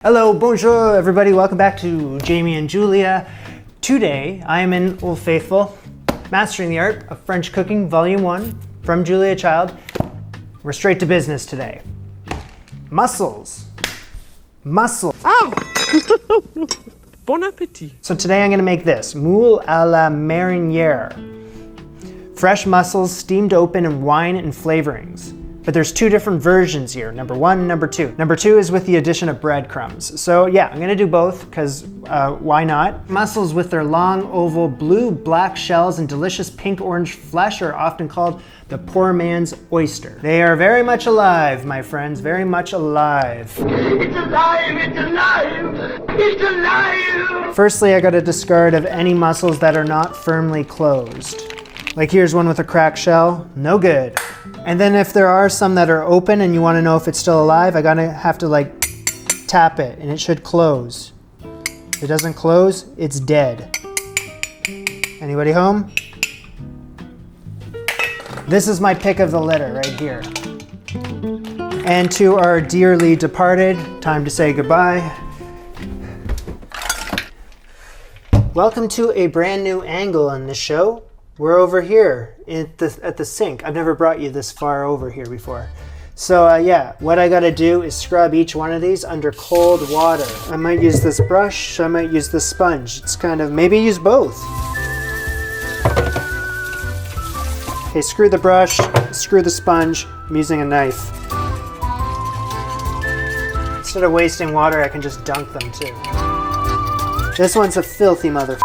Hello, bonjour everybody, welcome back to Jamie and Julia. Today I am in Old Faithful, Mastering the Art of French Cooking, Volume 1, from Julia Child. We're straight to business today. Mussels. Mussels. Oh! Bon appétit. So today I'm going to make this, Moules Marinière. Fresh mussels steamed open in wine and flavorings. But there's two different versions here, number 1 and number 2. Number 2 is with the addition of breadcrumbs. So yeah, I'm gonna do both because why not? Mussels with their long, oval, blue-black shells and delicious pink-orange flesh are often called the poor man's oyster. They are very much alive, my friends, very much alive. It's alive, it's alive, it's alive! Firstly, I gotta discard of any mussels that are not firmly closed. Like here's one with a cracked shell, no good. And then if there are some that are open and you want to know if it's still alive, I gotta have to like tap it and it should close. If it doesn't close, it's dead. Anybody home? This is my pick of the litter right here. And to our dearly departed, time to say goodbye. Welcome to a brand new angle on this show. We're over here at the sink. I've never brought you this far over here before. So yeah, what I gotta do is scrub each one of these under cold water. I might use this brush, I might use this sponge. It's kind of, maybe use both. Okay, screw the brush, screw the sponge. I'm using a knife. Instead of wasting water, I can just dunk them too. This one's a filthy motherfucker.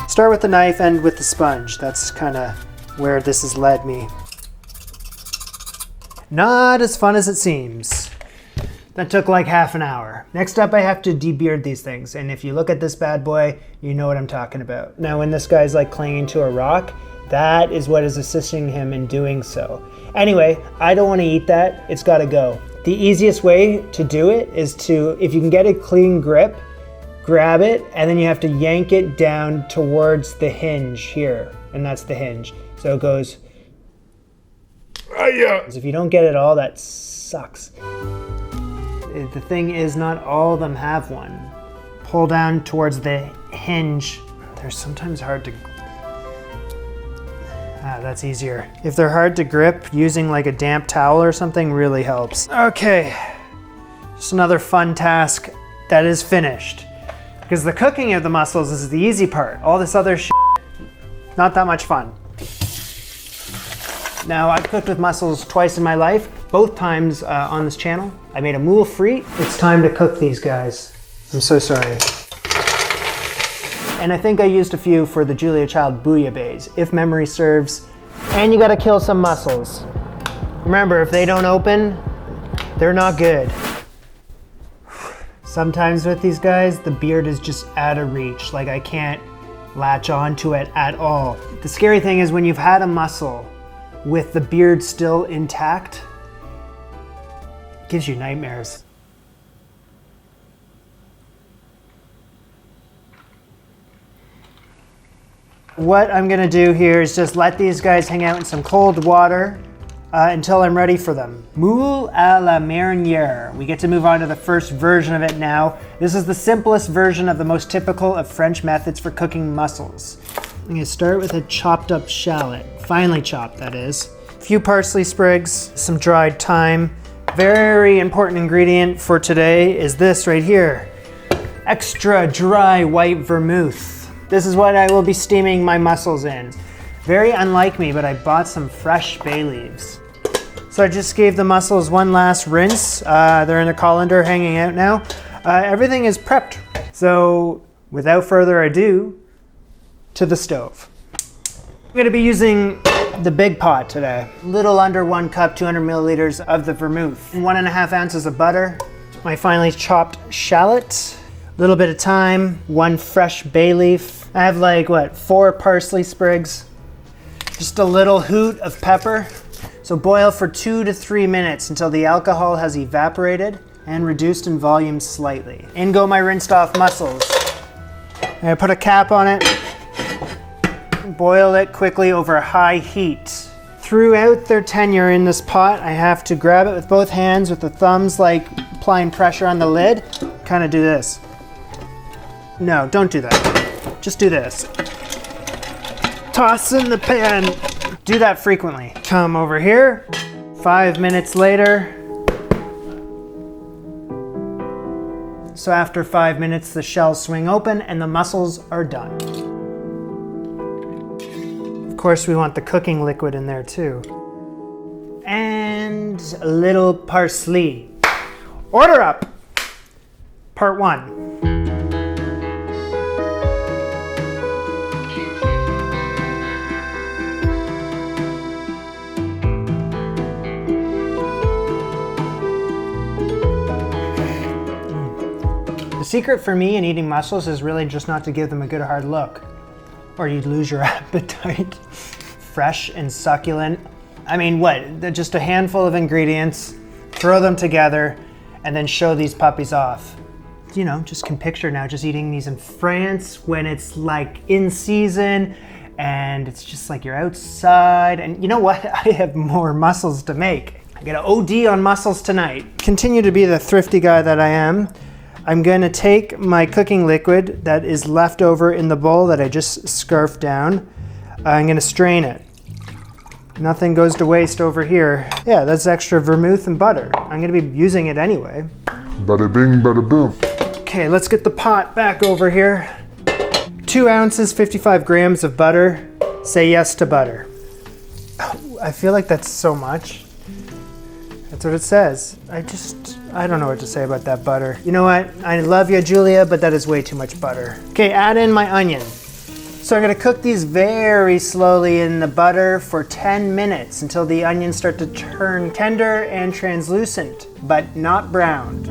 Start with the knife, end with the sponge. That's kind of where this has led me. Not as fun as it seems. That took like half an hour. Next up, I have to debeard these things. And if you look at this bad boy, you know what I'm talking about. Now, when this guy's like clinging to a rock, that is what is assisting him in doing so. Anyway, I don't want to eat that. It's got to go. The easiest way to do it is to, if you can get a clean grip, grab it, and then you have to yank it down towards the hinge here, and that's the hinge. So it goes. If you don't get it all, that sucks. The thing is, not all of them have one. Pull down towards the hinge. They're sometimes hard to. That's easier. If they're hard to grip, using like a damp towel or something really helps. Okay, just another fun task that is finished. Because the cooking of the mussels is the easy part. All this other shit, not that much fun. Now, I've cooked with mussels twice in my life, both times on this channel. I made a moule frite. It's time to cook these guys. I'm so sorry. And I think I used a few for the Julia Child bouillabaisse, if memory serves. And you gotta kill some mussels. Remember, if they don't open, they're not good. Sometimes with these guys, the beard is just out of reach. Like I can't latch onto it at all. The scary thing is when you've had a mussel with the beard still intact, it gives you nightmares. What I'm gonna do here is just let these guys hang out in some cold water until I'm ready for them. Moules à la Marinière. We get to move on to the first version of it now. This is the simplest version of the most typical of French methods for cooking mussels. I'm gonna start with a chopped up shallot, finely chopped that is. A few parsley sprigs, some dried thyme. Very important ingredient for today is this right here. Extra dry white vermouth. This is what I will be steaming my mussels in. Very unlike me, but I bought some fresh bay leaves. So I just gave the mussels one last rinse. They're in a colander hanging out now. Everything is prepped. So without further ado, to the stove. I'm gonna be using the big pot today. Little under 1 cup, 200 milliliters of the vermouth. 1.5 ounces of butter. My finely chopped shallot. A little bit of thyme, 1 fresh bay leaf. I have like, 4 parsley sprigs. Just a little hoot of pepper. So boil for 2 to 3 minutes until the alcohol has evaporated and reduced in volume slightly. In go my rinsed off mussels. I put a cap on it. Boil it quickly over high heat. Throughout their tenure in this pot, I have to grab it with both hands with the thumbs like applying pressure on the lid, kind of do this. No, don't do that. Just do this. Toss in the pan. Do that frequently. Come over here. 5 minutes later. So after 5 minutes, the shells swing open and the mussels are done. Of course, we want the cooking liquid in there too. And a little parsley. Order up! Part 1. The secret for me in eating mussels is really just not to give them a good hard look, or you'd lose your appetite. Fresh and succulent. I mean, what? They're just a handful of ingredients, throw them together, and then show these puppies off. You know, just can picture now just eating these in France when it's like in season, and it's just like you're outside, and you know what? I have more mussels to make. I gotta OD on mussels tonight. Continue to be the thrifty guy that I am. I'm gonna take my cooking liquid that is left over in the bowl that I just scarfed down. I'm gonna strain it. Nothing goes to waste over here. Yeah, that's extra vermouth and butter. I'm gonna be using it anyway. Bada bing, bada boom. Okay, let's get the pot back over here. 2 ounces, 55 grams of butter. Say yes to butter. Oh, I feel like that's so much. That's what it says. I don't know what to say about that butter. You know what? I love you, Julia, but that is way too much butter. Okay, add in my onion. So I'm gonna cook these very slowly in the butter for 10 minutes until the onions start to turn tender and translucent, but not browned.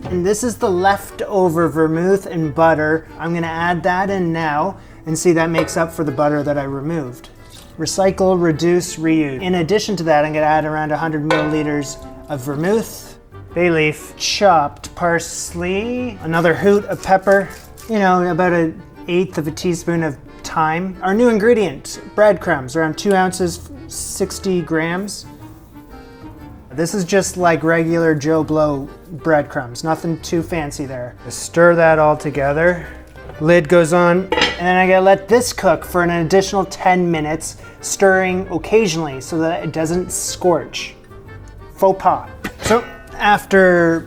And this is the leftover vermouth and butter. I'm gonna add that in now and see that makes up for the butter that I removed. Recycle, reduce, reuse. In addition to that, I'm gonna add around 100 milliliters of vermouth, bay leaf, chopped parsley, another hoot of pepper, you know, about 1/8 of a teaspoon of thyme. Our new ingredient, breadcrumbs, around 2 ounces, 60 grams. This is just like regular Joe Blow breadcrumbs, nothing too fancy there. Stir that all together. Lid goes on, and then I gotta let this cook for an additional 10 minutes, stirring occasionally so that it doesn't scorch. Faux pas. So after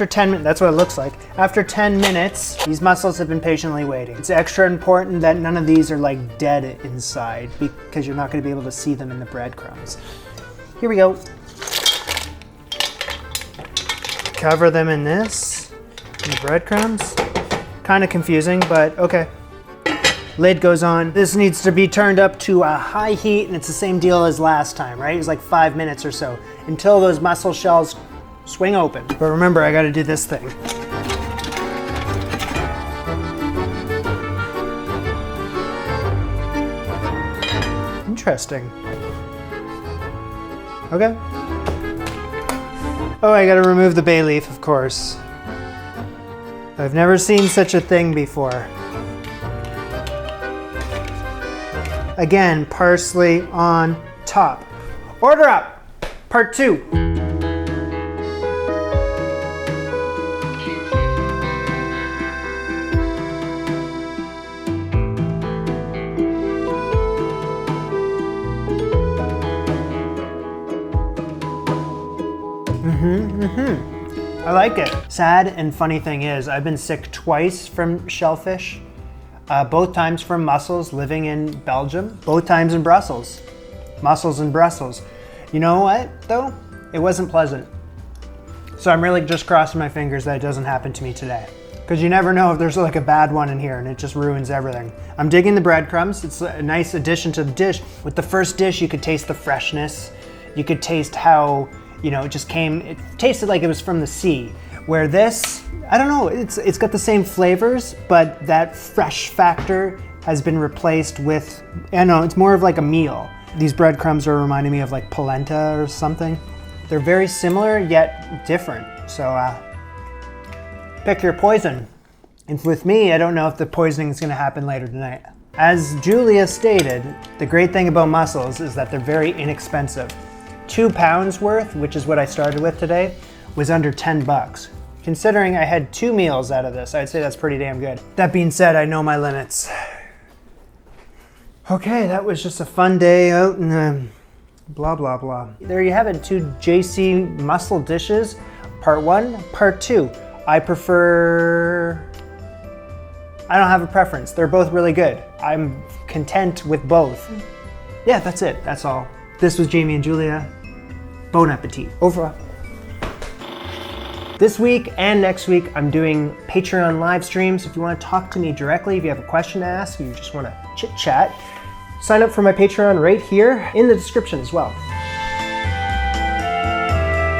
10 minutes, that's what it looks like. After 10 minutes, these mussels have been patiently waiting. It's extra important that none of these are like dead inside because you're not gonna be able to see them in the breadcrumbs. Here we go. Cover them in this, in the breadcrumbs. Kind of confusing, but okay. Lid goes on. This needs to be turned up to a high heat, and it's the same deal as last time, right? It was like 5 minutes or so until those mussel shells swing open. But remember, I gotta do this thing. Interesting. Okay. Oh, I gotta remove the bay leaf, of course. I've never seen such a thing before. Again, parsley on top. Order up! Part 2. I like it. Sad and funny thing is, I've been sick twice from shellfish. Both times from mussels, living in Belgium. Both times in Brussels. Mussels in Brussels. You know what, though? It wasn't pleasant. So I'm really just crossing my fingers that it doesn't happen to me today. Because you never know if there's like a bad one in here and it just ruins everything. I'm digging the breadcrumbs. It's a nice addition to the dish. With the first dish, you could taste the freshness. You could taste how, you know, it tasted like it was from the sea. Where this, I don't know, it's got the same flavors, but that fresh factor has been replaced with, I don't know, it's more of like a meal. These breadcrumbs are reminding me of like polenta or something. They're very similar, yet different. So pick your poison. And with me, I don't know if the poisoning is gonna happen later tonight. As Julia stated, the great thing about mussels is that they're very inexpensive. 2 pounds worth, which is what I started with today, was under 10 bucks. Considering I had 2 meals out of this, I'd say that's pretty damn good. That being said, I know my limits. Okay, that was just a fun day out in blah, blah, blah. There you have it, 2 JC mussel dishes, part 1, part 2. I don't have a preference. They're both really good. I'm content with both. Yeah, that's it, that's all. This was Jamie and Julia. Bon appetit. Au revoir. This week and next week, I'm doing Patreon live streams. If you want to talk to me directly, if you have a question to ask, or you just want to chit chat, sign up for my Patreon right here in the description as well.